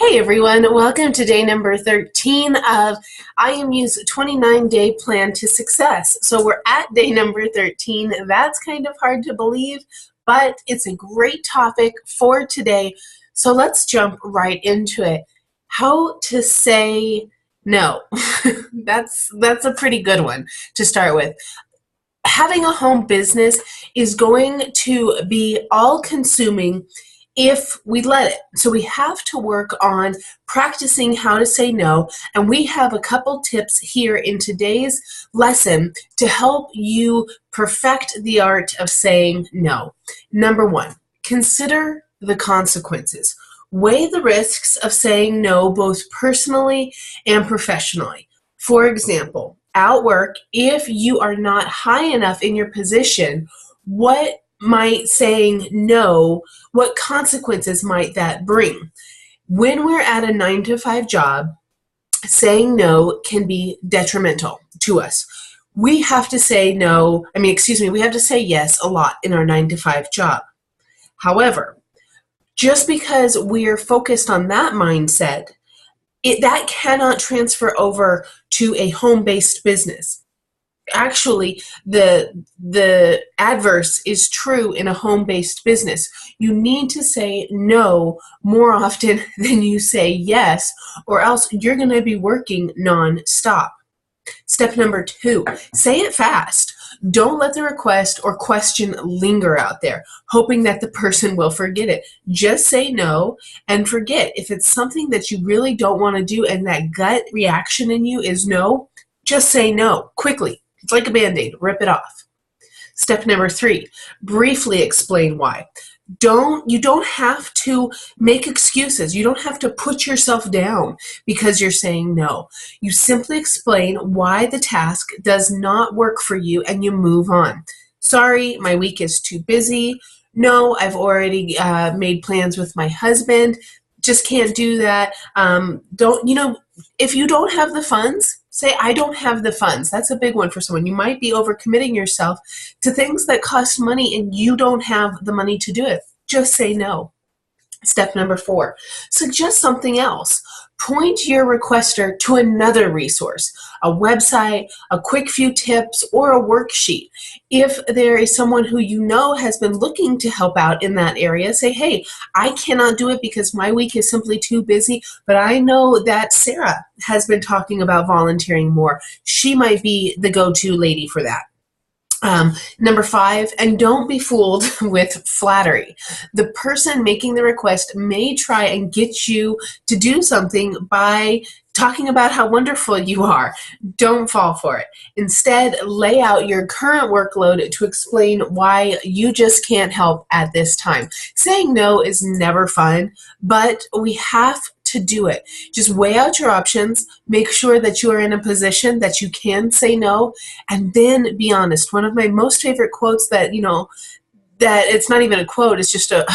Hey everyone, welcome to day number 13 of IMU's 29-day plan to success. So we're at day number 13. That's kind of hard to believe, but it's a great topic for today. So let's jump right into it. How to say no. That's a pretty good one to start with. Having a home business is going to be all-consuming if we let it. So we have to work on practicing how to say no, and we have a couple tips here in today's lesson to help you perfect the art of saying no. Number one, consider the consequences. Weigh the risks of saying no both personally and professionally. For example, at work, if you are not high enough in your position, what might saying no, what consequences might that bring? When we're at a 9-to-5 job, saying no can be detrimental to us. We have to say no, we have to say yes a lot in our 9-to-5 job. However, just because we're focused on that mindset, that cannot transfer over to a home-based business. Actually, the adverse is true in a home-based business. You need to say no more often than you say yes, or else you're going to be working non-stop. Step number 2, say it fast. Don't let the request or question linger out there, hoping that the person will forget it. Just say no and forget. If it's something that you really don't want to do and that gut reaction in you is no, just say no quickly. It's like a Band-Aid. Rip it off. Step number 3, briefly explain why. You don't have to make excuses. You don't have to put yourself down because you're saying no. You simply explain why the task does not work for you and you move on. Sorry, my week is too busy. No, I've already made plans with my husband. Just can't do that. If you don't have the funds, say, I don't have the funds. That's a big one for someone. You might be overcommitting yourself to things that cost money and you don't have the money to do it. Just say no. Step number 4, suggest something else. Point your requester to another resource, a website, a quick few tips, or a worksheet. If there is someone who you know has been looking to help out in that area, say, hey, I cannot do it because my week is simply too busy, but I know that Sarah has been talking about volunteering more. She might be the go-to lady for that. Number 5, and don't be fooled with flattery. The person making the request may try and get you to do something by talking about how wonderful you are. Don't fall for it. Instead, lay out your current workload to explain why you just can't help at this time. Saying no is never fun, but we have to do it. Just weigh out your options, make sure that you are in a position that you can say no, and then be honest. One of my most favorite quotes that it's not even a quote, it's just a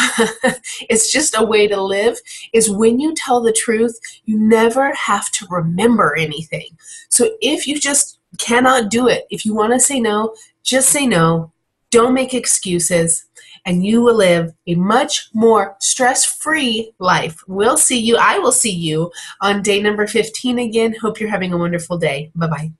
it's just a way to live, is when you tell the truth, you never have to remember anything. So if you just cannot do it, if you want to say no, just say no. Don't make excuses, and you will live a much more stress-free life. I will see you on day number 15 again. Hope you're having a wonderful day. Bye-bye.